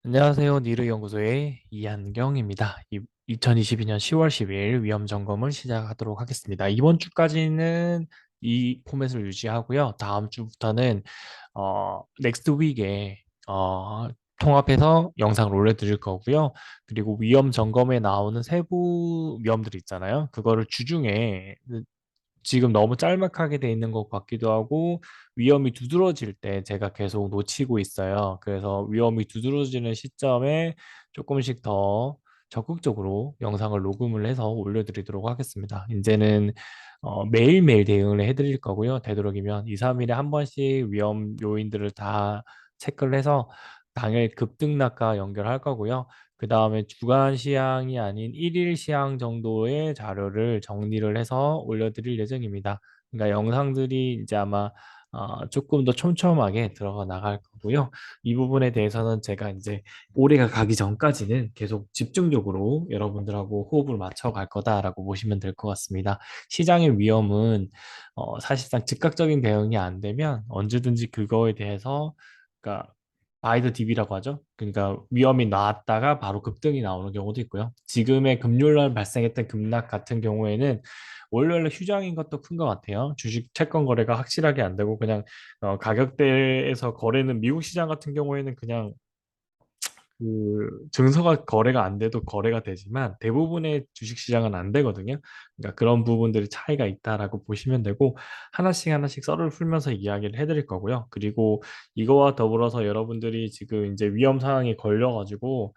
안녕하세요. 니르 연구소의 이한경입니다. 2022년 10월 10일 위험 점검을 시작하도록 하겠습니다. 이번 주까지는 이 포맷을 유지하고요. 다음 주부터는 넥스트 윅에 통합해서 영상을 올려드릴 거고요. 그리고 위험 점검에 나오는 세부 위험들 있잖아요. 그거를 주중에 지금 너무 짤막하게 돼 있는 것 같기도 하고 위험이 두드러질 때 제가 계속 놓치고 있어요. 그래서 위험이 두드러지는 시점에 조금씩 더 적극적으로 영상을 녹음을 해서 올려드리도록 하겠습니다. 이제는 매일매일 대응을 해드릴 거고요. 되도록이면 2, 3일에 한 번씩 위험 요인들을 다 체크를 해서 당일 급등락과 연결할 거고요. 그 다음에 주간 시향이 아닌 일일 시향 정도의 자료를 정리를 해서 올려드릴 예정입니다. 그러니까 영상들이 이제 아마 조금 더 촘촘하게 들어가 나갈 거고요. 이 부분에 대해서는 제가 이제 올해가 가기 전까지는 계속 집중적으로 여러분들하고 호흡을 맞춰 갈 거다라고 보시면 될 것 같습니다. 시장의 위험은 사실상 즉각적인 대응이 안 되면 언제든지 그거에 대해서 그러니까 바이더 DB라고 하죠. 그러니까 위험이 나왔다가 바로 급등이 나오는 경우도 있고요. 지금의 금요일날 발생했던 급락 같은 경우에는 월요일에 휴장인 것도 큰 것 같아요. 주식 채권 거래가 확실하게 안 되고 그냥 가격대에서 거래는 미국 시장 같은 경우에는 그냥 그 증서가 거래가 안 돼도 거래가 되지만 대부분의 주식시장은 안 되거든요. 그러니까 그런 부분들이 차이가 있다라고 보시면 되고 하나씩 하나씩 썰을 풀면서 이야기를 해드릴 거고요. 그리고 이거와 더불어서 여러분들이 지금 이제 위험 상황에 걸려가지고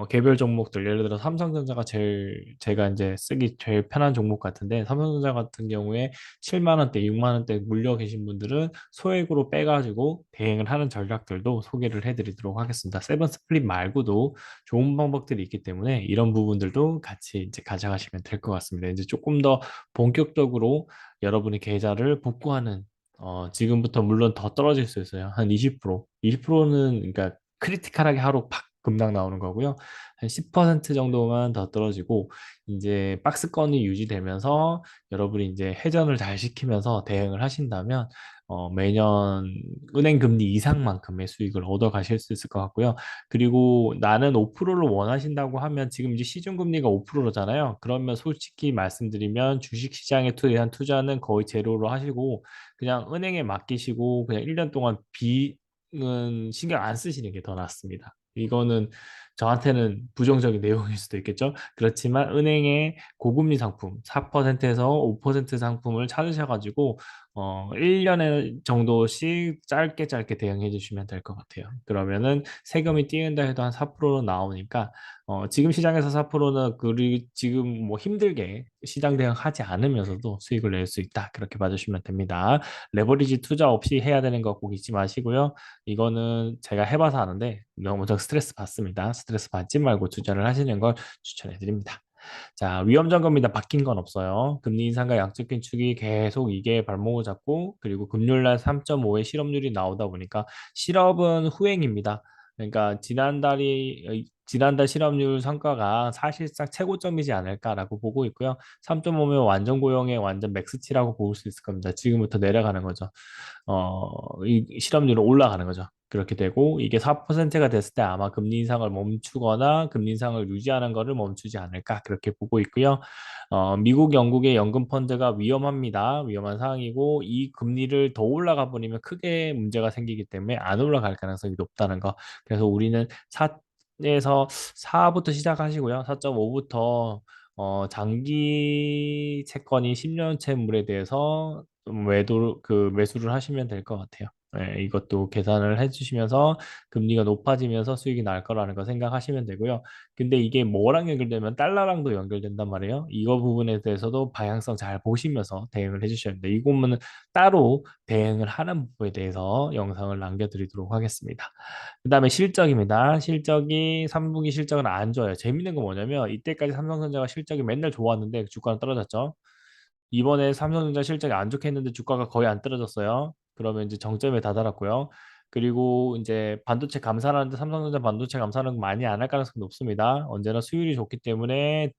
개별 종목들 예를 들어 삼성전자가 제일 제가 이제 쓰기 제일 편한 종목 같은데 삼성전자 같은 경우에 7만 원대, 6만 원대 물려 계신 분들은 소액으로 빼가지고 대행을 하는 전략들도 소개를 해드리도록 하겠습니다. 세븐 스플릿 말고도 좋은 방법들이 있기 때문에 이런 부분들도 같이 이제 가져가시면 될 것 같습니다. 이제 조금 더 본격적으로 여러분의 계좌를 복구하는 지금부터 물론 더 떨어질 수 있어요. 한 20%, 20%는 그러니까 크리티컬하게 하루 팍 급락 나오는 거고요. 한 10% 정도만 더 떨어지고 이제 박스권이 유지되면서 여러분이 이제 회전을 잘 시키면서 대응을 하신다면 매년 은행 금리 이상만큼의 수익을 얻어 가실 수 있을 것 같고요. 그리고 나는 5%를 원하신다고 하면 지금 이제 시중금리가 5%잖아요. 그러면 솔직히 말씀드리면 주식시장에 대한 투자는 거의 제로로 하시고 그냥 은행에 맡기시고 그냥 1년 동안 은 신경 안 쓰시는 게 더 낫습니다. 이거는 저한테는 부정적인 내용일 수도 있겠죠. 그렇지만 은행의 고금리 상품 4%에서 5% 상품을 찾으셔가지고 1년에 정도씩 짧게 짧게 대응해 주시면 될 것 같아요. 그러면은 세금이 띄운다 해도 한 4%는 나오니까 지금 시장에서 4%는 그리 지금 뭐 힘들게 시장 대응하지 않으면서도 수익을 낼 수 있다. 그렇게 봐주시면 됩니다. 레버리지 투자 없이 해야 되는 거 꼭 잊지 마시고요. 이거는 제가 해봐서 아는데 너무 저 스트레스 받습니다. 스트레스 받지 말고 투자를 하시는 걸 추천해 드립니다. 자, 위험 점검입니다. 바뀐 건 없어요. 금리 인상과 양적 긴축이 계속 이게 발목을 잡고 그리고 금요일 날 3.5의 실업률이 나오다 보니까 실업은 후행입니다. 그러니까 지난달 실업률 성과가 사실상 최고점이지 않을까라고 보고 있고요. 3.5면 완전 고용의 완전 맥스치라고 볼 수 있을 겁니다. 지금부터 내려가는 거죠. 이 실업률은 올라가는 거죠. 그렇게 되고 이게 4%가 됐을 때 아마 금리 인상을 멈추거나 금리 인상을 유지하는 것을 멈추지 않을까 그렇게 보고 있고요. 미국, 영국의 연금 펀드가 위험합니다. 위험한 상황이고 이 금리를 더 올라가 버리면 크게 문제가 생기기 때문에 안 올라갈 가능성이 높다는 거. 그래서 우리는 4에서 4부터 시작하시고요. 4.5부터 장기 채권이 10년채물에 대해서 좀 매수를 하시면 될 것 같아요. 예, 이것도 계산을 해주시면서 금리가 높아지면서 수익이 날 거라는 거 생각하시면 되고요. 근데 이게 뭐랑 연결되면 달러랑도 연결된단 말이에요. 이거 부분에 대해서도 방향성 잘 보시면서 대응을 해주셔야 됩니다. 이 부분은 따로 대응을 하는 부분에 대해서 영상을 남겨드리도록 하겠습니다. 그 다음에 실적입니다. 실적이 3분기 실적은 안 좋아요. 재밌는 건 뭐냐면 이때까지 삼성전자가 실적이 맨날 좋았는데 주가는 떨어졌죠. 이번에 삼성전자 실적이 안 좋게 했는데 주가가 거의 안 떨어졌어요. 그러면 이제 정점에 다다랐고요. 그리고 이제 반도체 감산하는데 삼성전자 반도체 감산은 많이 안 할 가능성이 높습니다. 언제나 수율이 좋기 때문에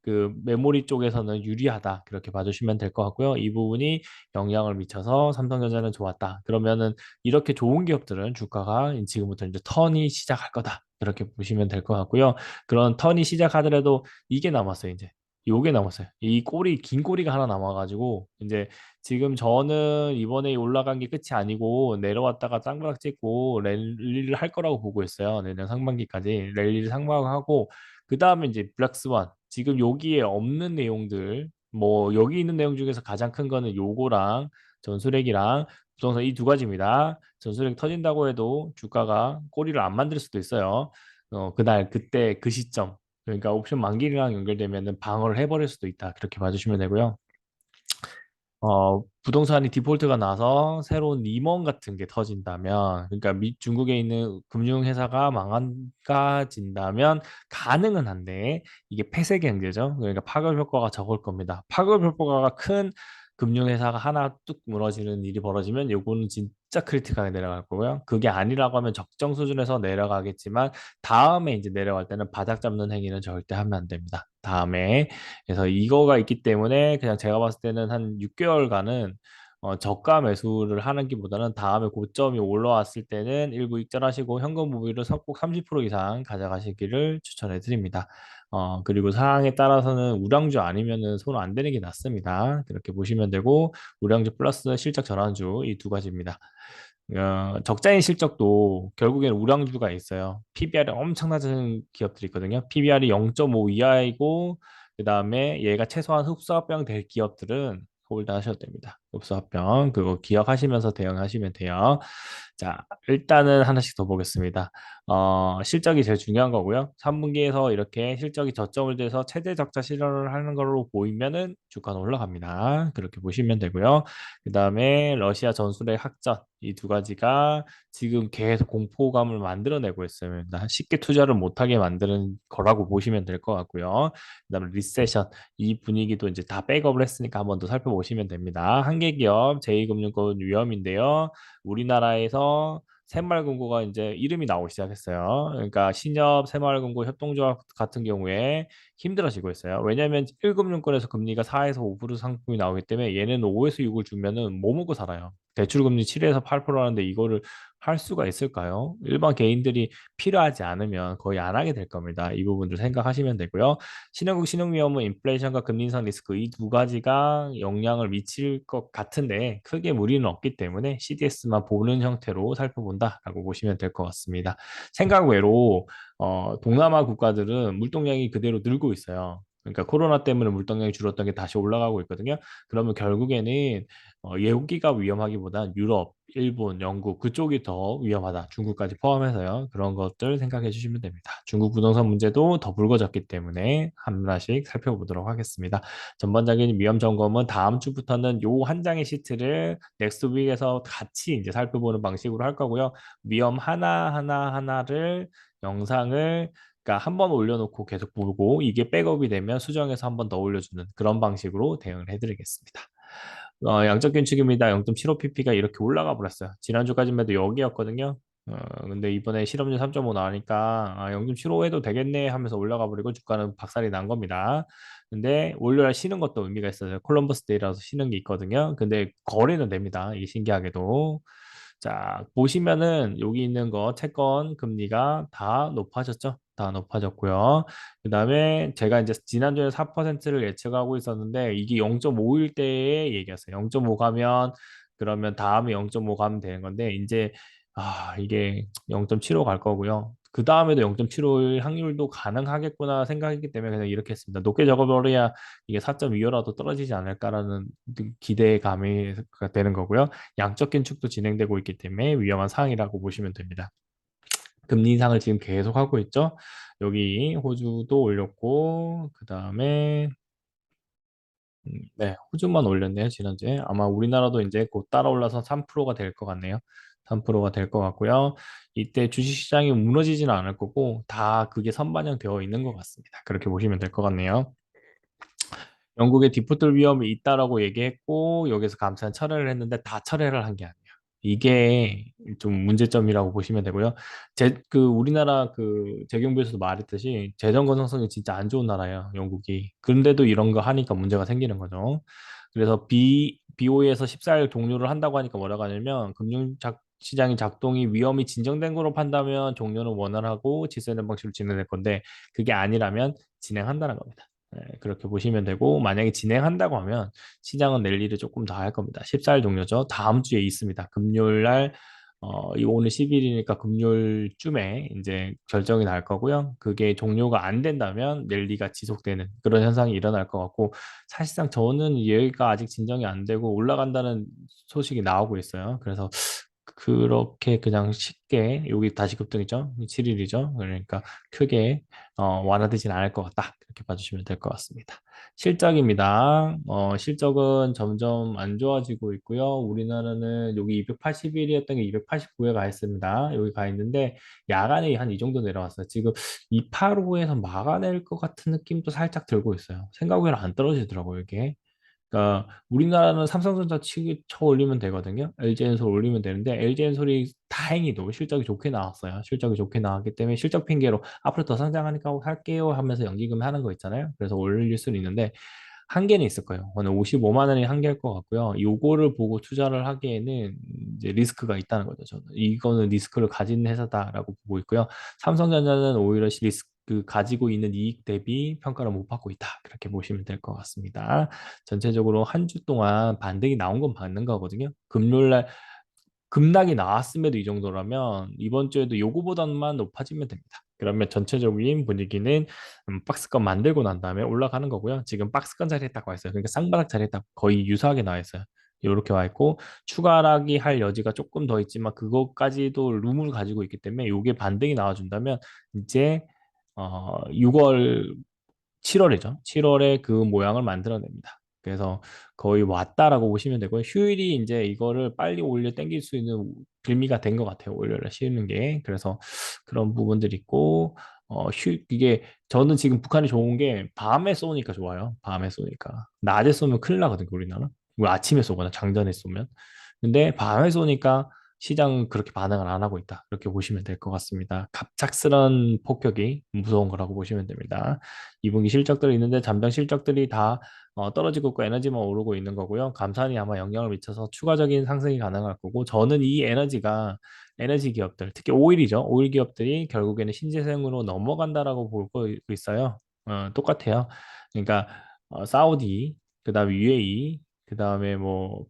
그 메모리 쪽에서는 유리하다. 그렇게 봐주시면 될 것 같고요. 이 부분이 영향을 미쳐서 삼성전자는 좋았다. 그러면은 이렇게 좋은 기업들은 주가가 지금부터 이제 턴이 시작할 거다. 그렇게 보시면 될 것 같고요. 그런 턴이 시작하더라도 이게 남았어요, 이제. 요게 남았어요. 이 꼬리, 긴 꼬리가 하나 남아가지고, 이제 지금 저는 이번에 올라간 게 끝이 아니고, 내려왔다가 짱바닥 찍고, 랠리를 할 거라고 보고 있어요. 내년 상반기까지. 랠리를 상반하고, 그 다음에 이제 블랙스완. 지금 여기에 없는 내용들, 뭐, 여기 있는 내용 중에서 가장 큰 거는 요거랑 전술핵이랑 부동산 이 두 가지입니다. 전술핵 터진다고 해도 주가가 꼬리를 안 만들 수도 있어요. 그날, 그때, 그 시점. 그러니까 옵션 만기랑 연결되면은 방어를 해버릴 수도 있다. 그렇게 봐주시면 되고요. 부동산이 디폴트가 나서 새로운 리먼 같은 게 터진다면, 그러니까 중국에 있는 금융회사가 망가진다면 가능은 한데, 이게 폐쇄 경제죠. 그러니까 파급 효과가 적을 겁니다. 파급 효과가 큰 금융회사가 하나 뚝 무너지는 일이 벌어지면 요거는 진짜 크리티컬하게 내려갈 거고요. 그게 아니라고 하면 적정 수준에서 내려가겠지만, 다음에 이제 내려갈 때는 바닥 잡는 행위는 절대 하면 안 됩니다. 다음에. 그래서 이거가 있기 때문에 그냥 제가 봤을 때는 한 6개월간은 저가 매수를 하는 기보다는 다음에 고점이 올라왔을 때는 일부 익절하시고 현금 보유를 꼭 30% 이상 가져가시기를 추천해 드립니다. 그리고 상황에 따라서는 우량주 아니면은 손 안 대는 게 낫습니다. 그렇게 보시면 되고 우량주 플러스 실적 전환주 이 두 가지입니다. 적자인 실적도 결국에는 우량주가 있어요. PBR이 엄청 낮은 기업들이 있거든요. PBR이 0.5 이하이고 그 다음에 얘가 최소한 흡수합병 될 기업들은 홀드 하셔도 됩니다. 흡수합병 그거 기억하시면서 대응하시면 돼요. 자, 일단은 하나씩 더 보겠습니다. 실적이 제일 중요한 거고요. 3분기에서 이렇게 실적이 저점을 돼서 최대 적자 실현을 하는 걸로 보이면은 주가는 올라갑니다. 그렇게 보시면 되고요. 그 다음에 러시아 전술핵 확전 이 두 가지가 지금 계속 공포감을 만들어내고 있어요. 쉽게 투자를 못하게 만드는 거라고 보시면 될 것 같고요. 그다음에 리세션 이 분위기도 이제 다 백업을 했으니까 한번 더 살펴보시면 됩니다. 한계기업 제2금융권 위험인데요. 우리나라에서 새마을금고가 이제 이름이 나오기 시작했어요. 그러니까 신협, 새마을금고 협동조합 같은 경우에 힘들어지고 있어요. 왜냐하면 1금융권에서 금리가 4에서 5% 상품이 나오기 때문에 얘는 5에서 6을 주면은 뭐 먹고 살아요. 대출금리 7에서 8% 하는데 이거를 할 수가 있을까요? 일반 개인들이 필요하지 않으면 거의 안 하게 될 겁니다. 이 부분들 생각하시면 되고요. 신흥국 신흥위험은 인플레이션과 금리 인상 리스크 이 두 가지가 영향을 미칠 것 같은데 크게 무리는 없기 때문에 CDS만 보는 형태로 살펴본다라고 보시면 될 것 같습니다. 생각 외로 동남아 국가들은 물동량이 그대로 늘고 있어요. 그러니까 코로나 때문에 물동량이 줄었던 게 다시 올라가고 있거든요. 그러면 결국에는 여기가 위험하기보다 유럽, 일본, 영국 그쪽이 더 위험하다. 중국까지 포함해서요. 그런 것들 생각해 주시면 됩니다. 중국 부동산 문제도 더 불거졌기 때문에 하나씩 살펴보도록 하겠습니다. 전반적인 위험 점검은 다음 주부터는 요 한 장의 시트를 넥스트 윅에서 같이 이제 살펴보는 방식으로 할 거고요. 위험 하나를 영상을 그러니까 한 번 올려놓고 계속 보고 이게 백업이 되면 수정해서 한 번 더 올려주는 그런 방식으로 대응을 해드리겠습니다. 양적 긴축입니다. 0.75pp가 이렇게 올라가 버렸어요. 지난주까지만 해도 여기였거든요. 근데 이번에 실업률 3.5 나오니까 0.75 해도 되겠네 하면서 올라가 버리고 주가는 박살이 난 겁니다. 근데 월요일 쉬는 것도 의미가 있어요. 콜럼버스 데이라서 쉬는 게 있거든요. 근데 거래는 됩니다. 이게 신기하게도. 자, 보시면은 여기 있는 거 채권 금리가 다 높아졌죠? 다 높아졌고요. 그 다음에 제가 이제 지난주에 4%를 예측하고 있었는데 이게 0.5일 때에 얘기했어요. 0.5 가면 그러면 다음에 0.5 가면 되는 건데 이제 이게 0.75 갈 거고요. 그 다음에도 0.75일 확률도 가능하겠구나 생각했기 때문에 그냥 이렇게 했습니다. 높게 적어버려야 이게 4.25라도 떨어지지 않을까라는 기대감이 되는 거고요. 양적 긴축도 진행되고 있기 때문에 위험한 상황이라고 보시면 됩니다. 금리 인상을 지금 계속 하고 있죠. 여기 호주도 올렸고 그 다음에 네, 호주만 올렸네요, 지난주에. 아마 우리나라도 이제 곧 따라 올라서 3%가 될 것 같네요. 3%가 될 것 같고요. 이때 주식시장이 무너지지는 않을 거고, 다 그게 선반영되어 있는 것 같습니다. 그렇게 보시면 될 것 같네요. 영국의 디포트 위험이 있다라고 얘기했고, 여기서 감사한 철회를 했는데 다 철회를 한 게 아니에요. 이게 좀 문제점이라고 보시면 되고요. 우리나라 재경부에서도 말했듯이 재정 건전성이 진짜 안 좋은 나라예요, 영국이. 그런데도 이런 거 하니까 문제가 생기는 거죠. 그래서 BOE에서 14일 종료를 한다고 하니까 뭐라고 하냐면 시장이 작동이 위험이 진정된 거로 판다면 종료는 원활하고 질서있는 방식으로 진행될 건데 그게 아니라면 진행한다는 겁니다. 네, 그렇게 보시면 되고 만약에 진행한다고 하면 시장은 낼 일을 조금 더 할 겁니다. 14일 종료죠. 다음 주에 있습니다. 금요일 날 이거 오늘 10일이니까 금요일쯤에 이제 결정이 날 거고요. 그게 종료가 안 된다면 랠리가 지속되는 그런 현상이 일어날 것 같고 사실상 저는 여기가 아직 진정이 안 되고 올라간다는 소식이 나오고 있어요. 그래서 그렇게 그냥 쉽게 여기 다시 급등이죠. 7일이죠. 그러니까 크게 완화되진 않을 것 같다. 그렇게 봐주시면 될 것 같습니다. 실적입니다. 실적은 점점 안 좋아지고 있고요. 우리나라는 여기 280일이었던 게 289에 가 있습니다. 여기 가 있는데 야간에 한 이 정도 내려왔어요. 지금 285에서 막아낼 것 같은 느낌도 살짝 들고 있어요. 생각외로 안 떨어지더라고요, 이게. 그러니까 우리나라는 삼성전자 쳐 올리면 되거든요. LG엔솔 올리면 되는데 LG엔솔이 다행히도 실적이 좋게 나왔어요. 실적이 좋게 나왔기 때문에 실적 핑계로 앞으로 더 성장하니까 할게요 하면서 연기금 하는 거 있잖아요. 그래서 올릴 수는 있는데 한계는 있을 거예요. 오늘 55만 원이 한계일 것 같고요. 요거를 보고 투자를 하기에는 이제 리스크가 있다는 거죠. 저는 이거는 리스크를 가진 회사다라고 보고 있고요. 삼성전자는 오히려 가지고 있는 이익 대비 평가를 못 받고 있다. 그렇게 보시면 될 것 같습니다. 전체적으로 한 주 동안 반등이 나온 건 맞는 거거든요. 금요일 날 급락이 나왔음에도 이 정도라면 이번 주에도 요거보다만 높아지면 됩니다. 그러면 전체적인 분위기는 박스권 만들고 난 다음에 올라가는 거고요. 지금 박스권 자리에 딱 와 있어요. 그러니까 쌍바닥 자리에 딱 거의 유사하게 나와 있어요. 이렇게 와 있고 추가락이 할 여지가 조금 더 있지만 그것까지도 룸을 가지고 있기 때문에 이게 반등이 나와준다면 이제 6월 7월이죠. 7월에 그 모양을 만들어냅니다. 그래서 거의 왔다라고 보시면 되고요. 휴일이 이제 이거를 빨리 올려 당길 수 있는 빌미가 된 것 같아요. 올려라 쉬는 게. 그래서 그런 부분들이 있고, 이게 저는 지금 북한이 좋은 게 밤에 쏘니까 좋아요. 밤에 쏘니까. 낮에 쏘면 큰일 나거든요, 우리나라. 뭐 아침에 쏘거나 장전에 쏘면. 근데 밤에 쏘니까 시장은 그렇게 반응을 안 하고 있다. 이렇게 보시면 될 것 같습니다. 갑작스런 폭격이 무서운 거라고 보시면 됩니다. 2분기 실적들이 있는데 잠정 실적들이 다 떨어지고 있고 에너지만 오르고 있는 거고요. 감산이 아마 영향을 미쳐서 추가적인 상승이 가능할 거고 저는 이 에너지 기업들, 특히 오일이죠. 오일 기업들이 결국에는 신재생으로 넘어간다라고 보고 있어요. 똑같아요. 그러니까 사우디, 그다음에 UAE, 그다음에 뭐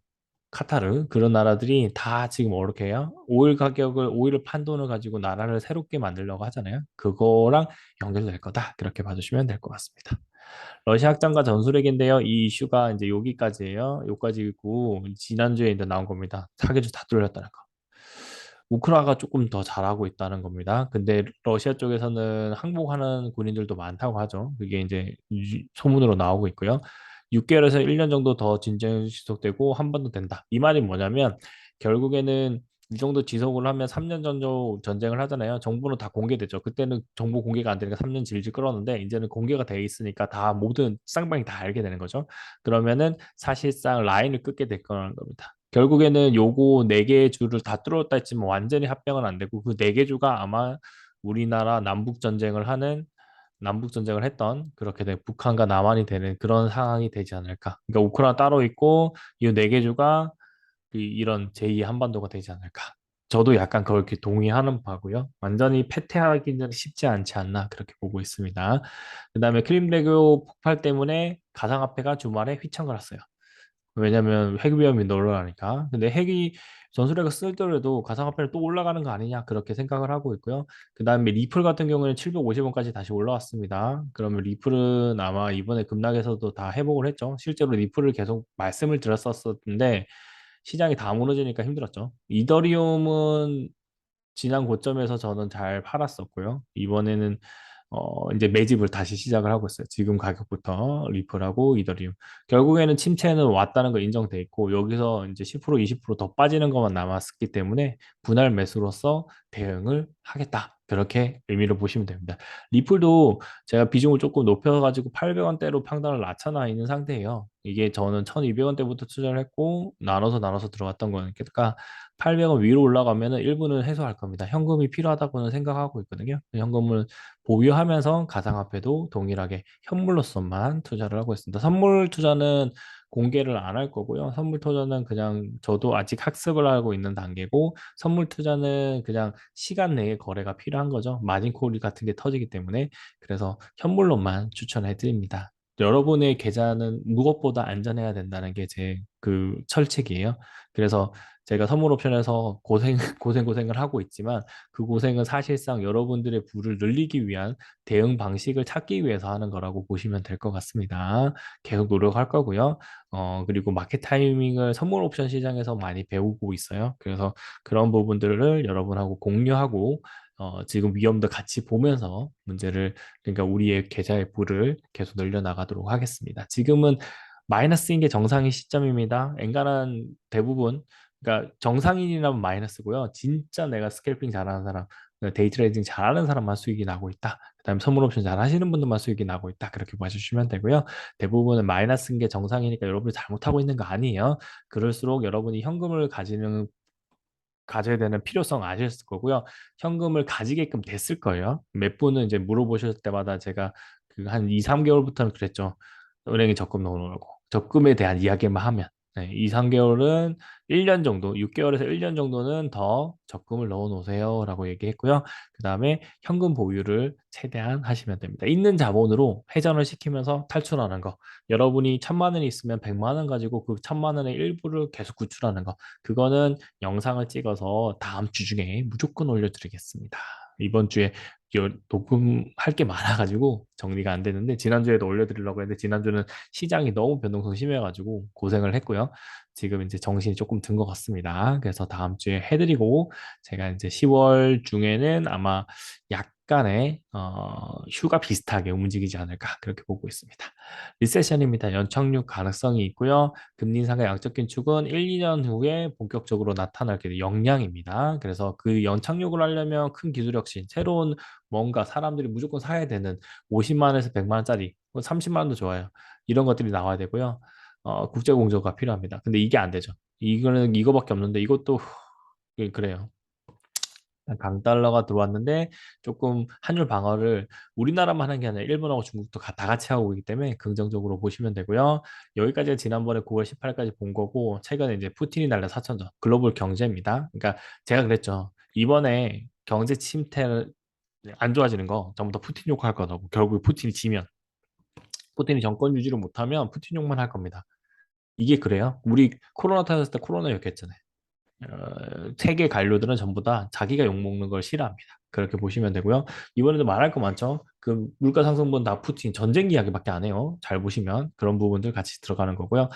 카타르 그런 나라들이 다 지금 어떻게 해요? 오일을 판 돈을 가지고 나라를 새롭게 만들려고 하잖아요. 그거랑 연결될 거다. 그렇게 봐주시면 될 것 같습니다. 러시아 확장과 전술핵인데요. 이 이슈가 이제 여기까지예요. 여기까지고 지난주에 이제 나온 겁니다. 사계주 다 뚫렸다는 거. 우크라가 조금 더 잘하고 있다는 겁니다. 근데 러시아 쪽에서는 항복하는 군인들도 많다고 하죠. 그게 이제 소문으로 나오고 있고요. 6개월에서 1년 정도 더 진전이 지속되고 한 번 더 된다. 이 말이 뭐냐면 결국에는 이 정도 지속을 하면 3년 전도 전쟁을 하잖아요. 정보는 다 공개되죠. 그때는 정보 공개가 안 되니까 3년 질질 끌었는데 이제는 공개가 돼 있으니까 다 모든 쌍방이 다 알게 되는 거죠. 그러면은 사실상 라인을 끊게 될 거라는 겁니다. 결국에는 요거 네 개의 주를 다 뚫었다 했지만 완전히 합병은 안 되고 그 네 개 주가 아마 우리나라 남북 전쟁을 했던 그렇게 된 북한과 남한이 되는 그런 상황이 되지 않을까. 그러니까 우크라이나 따로 있고 이 네 개 주가 이런 제2의 한반도가 되지 않을까. 저도 약간 그렇게 동의하는 바고요. 완전히 패퇴하기는 쉽지 않지 않나 그렇게 보고 있습니다. 그다음에 크림대교 폭발 때문에 가상화폐가 주말에 휘청거렸어요. 왜냐면 핵 위험이 늘어나니까. 근데 핵이 전술핵을 쓰더라도 가상화폐는 또 올라가는 거 아니냐 그렇게 생각을 하고 있고요. 그다음에 리플 같은 경우에는 750원까지 다시 올라왔습니다. 그러면 리플은 아마 이번에 급락에서도 다 회복을 했죠. 실제로 리플을 계속 말씀을 드렸었는데 시장이 다 무너지니까 힘들었죠. 이더리움은 지난 고점에서 저는 잘 팔았었고요. 이번에는 이제 매집을 다시 시작을 하고 있어요. 지금 가격부터 리플하고 이더리움. 결국에는 침체는 왔다는 거 인정돼 있고 여기서 이제 10% 20%더 빠지는 것만 남았기 때문에 분할 매수로서 대응을 하겠다. 그렇게 의미를 보시면 됩니다. 리플도 제가 비중을 조금 높여가지고 800원대로 평단을 낮춰놔 있는 상태예요. 이게 저는 1200원대부터 투자를 했고 나눠서 들어갔던 거니까 800원 위로 올라가면은 일부는 해소할 겁니다. 현금이 필요하다고는 생각하고 있거든요. 현금을 보유하면서 가상화폐도 동일하게 현물로서만 투자를 하고 있습니다. 선물 투자는 공개를 안 할 거고요. 선물 투자는 그냥 저도 아직 학습을 하고 있는 단계고, 선물 투자는 그냥 시간 내에 거래가 필요한 거죠. 마진콜 같은 게 터지기 때문에. 그래서 현물로만 추천해 드립니다. 여러분의 계좌는 무엇보다 안전해야 된다는 게 제 그 철칙이에요. 그래서 제가 선물 옵션에서 고생을 하고 있지만 그 고생은 사실상 여러분들의 부를 늘리기 위한 대응 방식을 찾기 위해서 하는 거라고 보시면 될 것 같습니다. 계속 노력할 거고요. 그리고 마켓 타이밍을 선물 옵션 시장에서 많이 배우고 있어요. 그래서 그런 부분들을 여러분하고 공유하고 지금 위험도 같이 보면서 그러니까 우리의 계좌의 부를 계속 늘려나가도록 하겠습니다. 지금은 마이너스인 게 정상의 시점입니다. 엔간한 대부분, 그러니까 정상인이라면 마이너스고요. 진짜 내가 스캘핑 잘하는 사람, 데이 트레이딩 잘하는 사람만 수익이 나고 있다. 그다음에 선물 옵션 잘 하시는 분들만 수익이 나고 있다. 그렇게 봐주시면 되고요. 대부분은 마이너스인 게 정상이니까 여러분이 잘못하고 있는 거 아니에요. 그럴수록 여러분이 현금을 가져야 되는 필요성 아실 거고요. 현금을 가지게끔 됐을 거예요. 몇 분은 이제 물어보실 때마다 제가 그 한 2, 3개월부터는 그랬죠. 은행에 적금 넣어놓으라고. 적금에 대한 이야기만 하면. 네, 2, 3개월은 1년 정도, 6개월에서 1년 정도는 더 적금을 넣어 놓으세요. 라고 얘기했고요. 그 다음에 현금 보유를 최대한 하시면 됩니다. 있는 자본으로 회전을 시키면서 탈출하는 거. 여러분이 1,000만 원이 있으면 100만 원 가지고 그 1,000만 원의 일부를 계속 구출하는 거. 그거는 영상을 찍어서 다음 주 중에 무조건 올려드리겠습니다. 이번 주에 녹음할 게 많아가지고 정리가 안 되는데 지난주에도 올려드리려고 했는데 지난주는 시장이 너무 변동성이 심해가지고 고생을 했고요. 지금 이제 정신이 조금 든 것 같습니다. 그래서 다음 주에 해드리고 제가 이제 10월 중에는 아마 약간의 휴가 비슷하게 움직이지 않을까 그렇게 보고 있습니다. 리세션입니다. 연착륙 가능성이 있고요. 금리 인상과 양적 긴축은 1, 2년 후에 본격적으로 나타날 게 영향입니다. 그래서 그 연착륙을 하려면 큰 기술 혁신, 새로운 뭔가 사람들이 무조건 사야 되는 50만 원에서 100만 원짜리, 30만 원도 좋아요. 이런 것들이 나와야 되고요. 국제 공조가 필요합니다. 근데 이게 안 되죠. 이거는 이거밖에 없는데 이것도 그래요. 강달러가 들어왔는데 조금 환율 방어를 우리나라만 하는 게 아니라 일본하고 중국도 다 같이 하고 있기 때문에 긍정적으로 보시면 되고요. 여기까지가 지난번에 9월 18일까지 본 거고 최근에 이제 푸틴이 날려 4천전 글로벌 경제입니다. 그러니까 제가 그랬죠. 이번에 경제 침체 안 좋아지는 거 전부 다 푸틴 욕할 거라고. 결국 푸틴이 지면 푸틴이 정권 유지를 못하면 푸틴 욕만 할 겁니다. 이게 그래요. 우리 코로나 터졌을 때 코로나 욕했잖아요. 세계 관료들은 전부 다 자기가 욕먹는 걸 싫어합니다. 그렇게 보시면 되고요. 이번에도 말할 거 많죠. 그 물가 상승분 다 푸틴 전쟁 이야기밖에 안 해요. 잘 보시면 그런 부분들 같이 들어가는 거고요.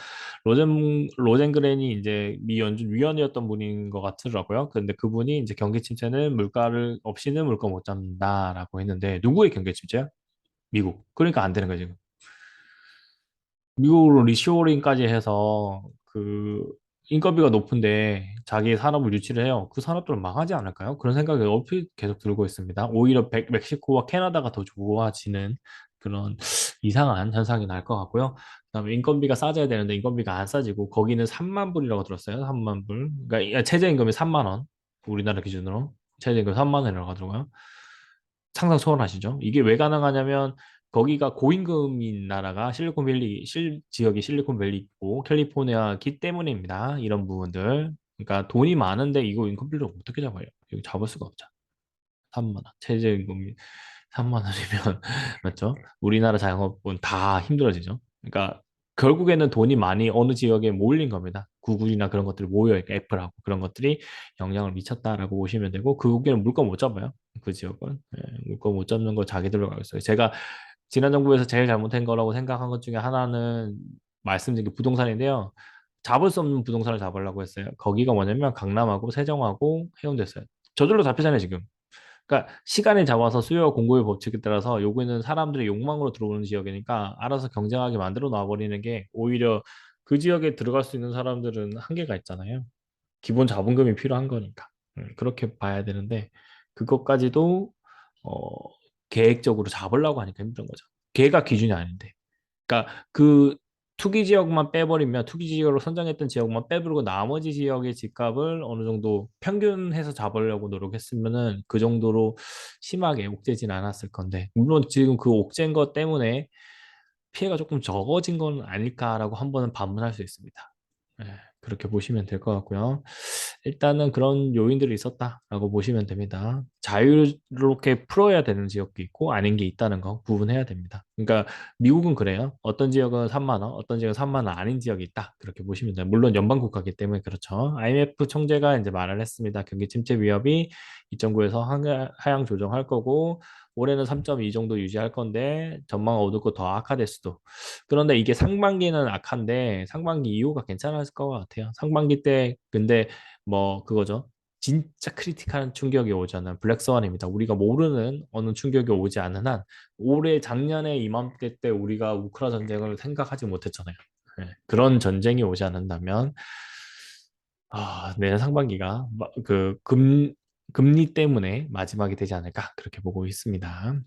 로젠그렌이 이제 미 연준 위원이었던 분인 것 같더라고요. 근데 그분이 이제 경기 침체는 물가를 없이는 물가 못 잡는다라고 했는데 누구의 경기 침체야? 미국. 그러니까 안 되는 거죠, 지금. 미국으로 리쇼어링까지 해서 그 인건비가 높은데 자기 산업을 유치를 해요. 그 산업들은 망하지 않을까요? 그런 생각이 얼핏 계속 들고 있습니다. 오히려 멕시코와 캐나다가 더 좋아지는 그런 이상한 현상이 날 것 같고요. 그다음에 인건비가 싸져야 되는데 인건비가 안 싸지고 거기는 3만 불이라고 들었어요. 3만 불. 그러니까 최저임금이 3만 원. 우리나라 기준으로 최저임금 3만 원이라고 하더라고요. 상상 초월하시죠? 이게 왜 가능하냐면 거기가 고임금인 나라가 실리콘밸리 지역이 실리콘밸리 있고 캘리포니아기 때문입니다. 이런 부분들. 그러니까 돈이 많은데 이거 인건비를 어떻게 잡아요? 이거 잡을 수가 없죠. 3만 원. 최저임금이 3만 원이면 맞죠? 우리나라 자영업은 다 힘들어지죠. 그러니까 결국에는 돈이 많이 어느 지역에 몰린 겁니다. 구글이나 그런 것들이 모여요. 애플하고 그런 것들이 영향을 미쳤다라고 보시면 되고 그 국계는 물건 못 잡아요. 그 지역은 물건 못 잡는 거 자기들로 가고 있어요. 제가 지난 정부에서 제일 잘못한 거라고 생각한 것 중에 하나는 말씀드린 게 부동산인데요. 잡을 수 없는 부동산을 잡으려고 했어요. 거기가 뭐냐면 강남하고 세종하고 해운대였어요. 저절로 잡히잖아요, 지금. 그러니까 시간을 잡아서 수요와 공급의 법칙에 따라서 요구는 사람들의 욕망으로 들어오는 지역이니까 알아서 경쟁하게 만들어 놔버리는 게 오히려 그 지역에 들어갈 수 있는 사람들은 한계가 있잖아요. 기본 자본금이 필요한 거니까. 그렇게 봐야 되는데 그것까지도 어, 계획적으로 잡으려고 하니까 힘든 거죠. 걔가 기준이 아닌데. 그러니까 그 투기 지역만 빼버리면 투기 지역으로 선정했던 지역만 빼버리고 나머지 지역의 집값을 어느 정도 평균해서 잡으려고 노력했으면은 그 정도로 심하게 옥죄진 않았을 건데 물론 지금 그 옥죄인 것 때문에 피해가 조금 적어진 건 아닐까라고 한 번은 반문할 수 있습니다. 예, 그렇게 보시면 될 것 같고요. 일단은 그런 요인들이 있었다라고 보시면 됩니다. 자유롭게 풀어야 되는 지역도 있고 아닌 게 있다는 거 구분해야 됩니다. 그러니까 미국은 그래요. 어떤 지역은 3만 원, 어떤 지역은 3만 원 아닌 지역이 있다. 그렇게 보시면 돼요. 물론 연방 국가이기 때문에 그렇죠. IMF 총재가 이제 말을 했습니다. 경기 침체 위협이 2.9에서 하향 조정할 거고 올해는 3.2 정도 유지할 건데 전망 어둡고 더 악화될 수도. 그런데 이게 상반기는 악한데 상반기 이후가 괜찮았을 것 같아요. 상반기 때 근데 뭐 그거죠. 진짜 크리티컬한 충격이 오잖아요. 블랙스완입니다. 우리가 모르는 어느 충격이 오지 않는 한 올해 작년에 이맘때 때 우리가 우크라 전쟁을 생각하지 못했잖아요. 네, 그런 전쟁이 오지 않는다면 내년 상반기가 금리 때문에 마지막이 되지 않을까 그렇게 보고 있습니다.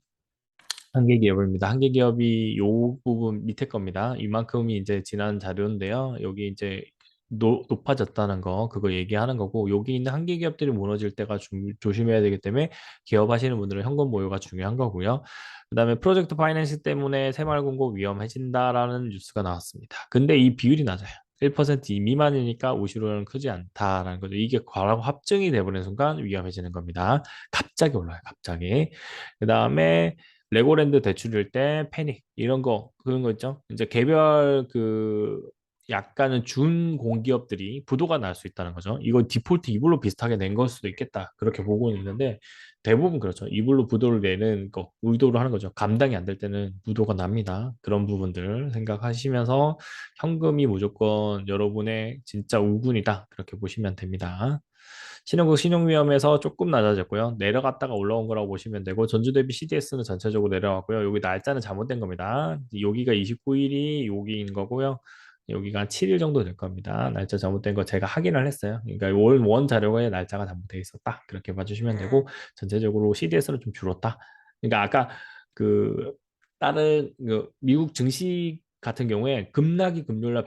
한계 기업입니다. 한계 기업이 요 부분 밑에 겁니다. 이만큼이 이제 지난 자료인데요. 여기 이제 높아졌다는 거, 그거 얘기하는 거고, 여기 있는 한계 기업들이 무너질 때가 조심해야 되기 때문에 기업하시는 분들은 현금 보유가 중요한 거고요. 그다음에 프로젝트 파이낸스 때문에 새마을금고 위험해진다라는 뉴스가 나왔습니다. 근데 이 비율이 낮아요. 1% 미만이니까 우시로는 크지 않다라는 거죠. 이게 과라고 합증이 돼버리는 순간 위험해지는 겁니다. 갑자기 올라요, 갑자기. 그 다음에 레고랜드 대출일 때 패닉 이런 거 그런 거 있죠. 이제 개별 그 약간은 준공기업들이 부도가 날 수 있다는 거죠. 이거 디폴트 이불로 비슷하게 낸 걸 수도 있겠다. 그렇게 보고 있는데 대부분 그렇죠. 이불로 부도를 내는 거 의도로 하는 거죠. 감당이 안 될 때는 부도가 납니다. 그런 부분들 생각하시면서 현금이 무조건 여러분의 진짜 우군이다. 그렇게 보시면 됩니다. 신흥국 신용위험에서 조금 낮아졌고요. 내려갔다가 올라온 거라고 보시면 되고 전주 대비 CDS는 전체적으로 내려갔고요. 여기 날짜는 잘못된 겁니다. 여기가 29일이 여기인 거고요. 여기가 한 7일 정도 될 겁니다. 날짜 잘못된 거 제가 확인을 했어요. 그러니까 원 자료에 날짜가 잘못되어 있었다. 그렇게 봐주시면 되고 전체적으로 CDS는 좀 줄었다. 그러니까 아까 그 다른 미국 증시 같은 경우에 급락이 금요일날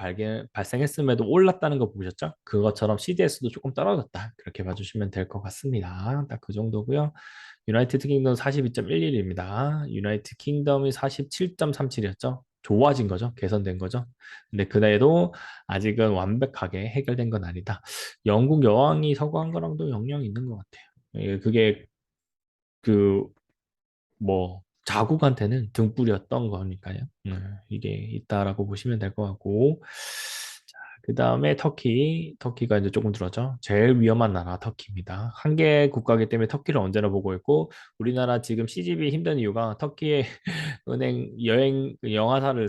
발생했음에도 올랐다는 거 보셨죠? 그것처럼 CDS도 조금 떨어졌다. 그렇게 봐주시면 될 것 같습니다. 딱 그 정도고요. 유나이티드 킹덤 42.11입니다. 유나이티드 킹덤이 47.37이었죠. 좋아진 거죠. 개선된 거죠. 근데 그래도 아직은 완벽하게 해결된 건 아니다. 영국 여왕이 서거한 거랑도 영향이 있는 것 같아요. 그게 그 자국한테는 등불이었던 거니까요. 이게 있다라고 보시면 될 것 같고, 자, 그 다음에 터키가 이제 조금 들었죠. 제일 위험한 나라 터키입니다. 한계 국가이기 때문에 터키를 언제나 보고 있고, 우리나라 지금 CGV 힘든 이유가 터키의 은행 여행 그 영화사를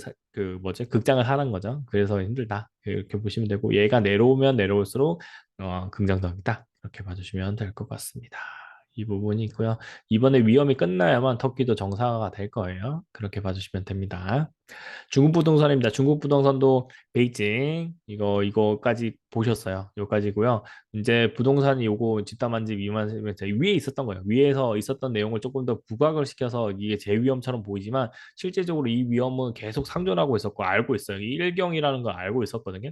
극장을 하는 거죠. 그래서 힘들다 이렇게 보시면 되고, 얘가 내려오면 내려올수록 긍정적이다 이렇게 봐주시면 될 것 같습니다. 이 부분이 있고요. 이번에 위험이 끝나야만 터키도 정상화가 될 거예요. 그렇게 봐주시면 됩니다. 중국 부동산입니다. 중국 부동산도 베이징 이거까지 보셨어요. 여기까지고요. 이제 부동산이 요거 집담한 집 위만 위에 있었던 거예요. 위에서 있었던 내용을 조금 더 부각을 시켜서 이게 제 위험처럼 보이지만 실제적으로 이 위험은 계속 상존하고 있었고 알고 있어요. 이 일경이라는 걸 알고 있었거든요.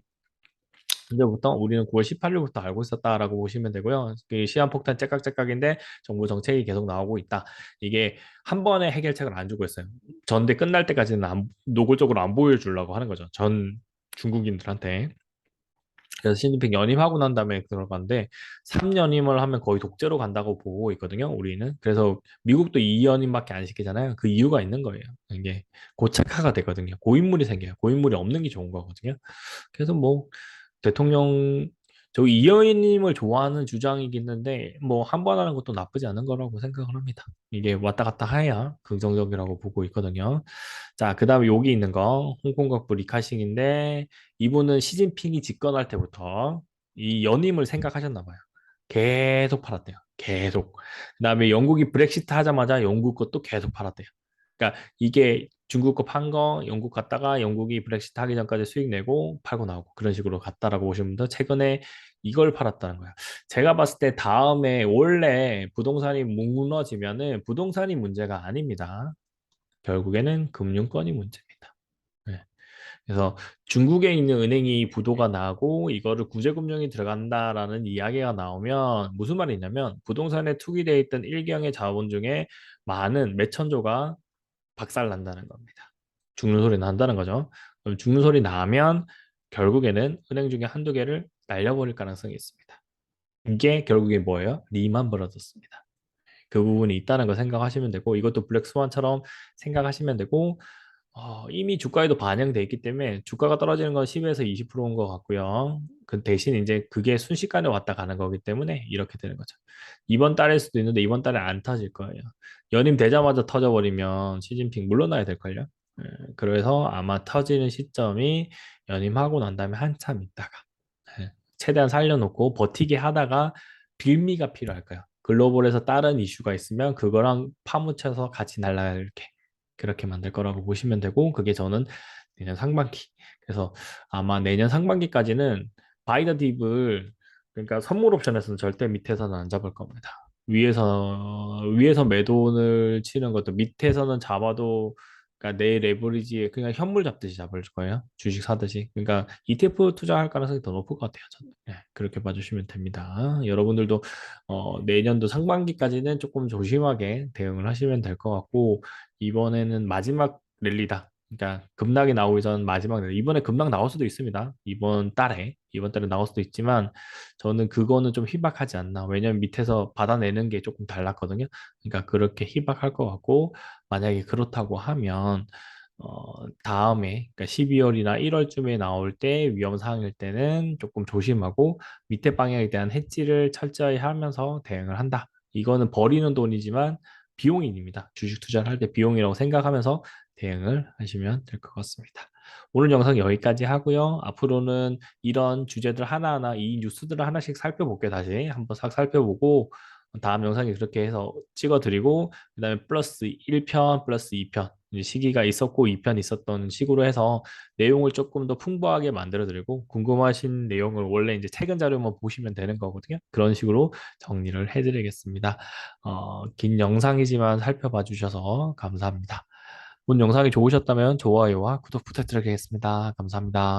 언제부터? 우리는 9월 18일부터 알고 있었다라고 보시면 되고요. 그 시한폭탄 째깍째깍인데 정부 정책이 계속 나오고 있다. 이게 한 번에 해결책을 안 주고 있어요. 전대 끝날 때까지는 노골적으로 안 보여주려고 하는 거죠. 전 중국인들한테. 그래서 시진핑 연임하고 난 다음에 들어간데 3연임을 하면 거의 독재로 간다고 보고 있거든요. 우리는. 그래서 미국도 2연임밖에 안 시키잖아요. 그 이유가 있는 거예요. 이게 고착화가 되거든요. 고인물이 생겨요. 고인물이 없는 게 좋은 거거든요. 그래서 대통령 저 이여인님을 좋아하는 주장이긴 한데 뭐 한 번 하는 것도 나쁘지 않은 거라고 생각을 합니다. 이게 왔다 갔다 해야 긍정적이라고 보고 있거든요. 자, 그다음에 여기 있는 거 홍콩 국부 리카싱인데 이분은 시진핑이 집권할 때부터 이 연임을 생각하셨나 봐요. 계속 팔았대요. 계속. 그다음에 영국이 브렉시트 하자마자 영국 것도 계속 팔았대요. 그러니까 이게 중국 거 판 거 영국 갔다가 영국이 브렉시트 하기 전까지 수익 내고 팔고 나오고 그런 식으로 갔다라고 보시면 됩니다. 최근에 이걸 팔았다는 거예요. 제가 봤을 때 다음에 원래 부동산이 무너지면은 부동산이 문제가 아닙니다. 결국에는 금융권이 문제입니다. 네. 그래서 중국에 있는 은행이 부도가 나고 이거를 구제금융이 들어간다라는 이야기가 나오면 무슨 말이냐면 부동산에 투기되어 있던 일경의 자본 중에 많은 몇천조가 박살난다는 겁니다. 죽는 소리 난다는 거죠. 그럼 죽는 소리 나면 결국에는 은행 중에 한두 개를 날려버릴 가능성이 있습니다. 이게 결국에 뭐예요? 리만 브라더스입니다. 그 부분이 있다는 거 생각하시면 되고 이것도 블랙스완처럼 생각하시면 되고 이미 주가에도 반영돼 있기 때문에 주가가 떨어지는 건 10에서 20%인 것 같고요. 그 대신 이제 그게 순식간에 왔다 가는 거기 때문에 이렇게 되는 거죠. 이번 달일 수도 있는데 이번 달에 안 터질 거예요. 연임 되자마자 터져버리면 시진핑 물러나야 될걸요. 예, 그래서 아마 터지는 시점이 연임하고 난 다음에 한참 있다가 최대한 살려놓고 버티게 하다가 빌미가 필요할 거예요. 글로벌에서 다른 이슈가 있으면 그거랑 파묻혀서 같이 날아갈게. 그렇게 만들 거라고 보시면 되고 그게 저는 내년 상반기. 그래서 아마 내년 상반기까지는 바이더 딥을 그러니까 선물 옵션에서는 절대 밑에서는 안 잡을 겁니다. 위에서 매도를 치는 것도 밑에서는 잡아도 그러니까 내 레버리지에 그냥 현물 잡듯이 잡을 거예요. 주식 사듯이. 그러니까 ETF 투자할 가능성이 더 높을 것 같아요. 저는. 네, 그렇게 봐주시면 됩니다. 여러분들도 내년도 상반기까지는 조금 조심하게 대응을 하시면 될 것 같고 이번에는 마지막 랠리다. 그러니까 급락이 나오기 전 마지막 랠리. 이번에 급락 나올 수도 있습니다. 이번 달에 나올 수도 있지만 저는 그거는 좀 희박하지 않나. 왜냐면 밑에서 받아내는 게 조금 달랐거든요. 그러니까 그렇게 희박할 것 같고 만약에 그렇다고 하면 다음에 그러니까 12월이나 1월쯤에 나올 때 위험 사항일 때는 조금 조심하고 밑에 방향에 대한 해지를 철저히 하면서 대응을 한다. 이거는 버리는 돈이지만 비용입니다. 주식 투자를 할 때 비용이라고 생각하면서 대응을 하시면 될 것 같습니다. 오늘 영상 여기까지 하고요. 앞으로는 이런 주제들 하나하나 이 뉴스들을 하나씩 살펴볼게요. 다시 한번 싹 살펴보고 다음 영상에 그렇게 해서 찍어드리고 그다음에 플러스 1편, 플러스 2편 시기가 있었고 2편 있었던 식으로 해서 내용을 조금 더 풍부하게 만들어드리고 궁금하신 내용을 원래 이제 최근 자료만 보시면 되는 거거든요. 그런 식으로 정리를 해드리겠습니다. 긴 영상이지만 살펴봐 주셔서 감사합니다. 본 영상이 좋으셨다면 좋아요와 구독 부탁드리겠습니다. 감사합니다.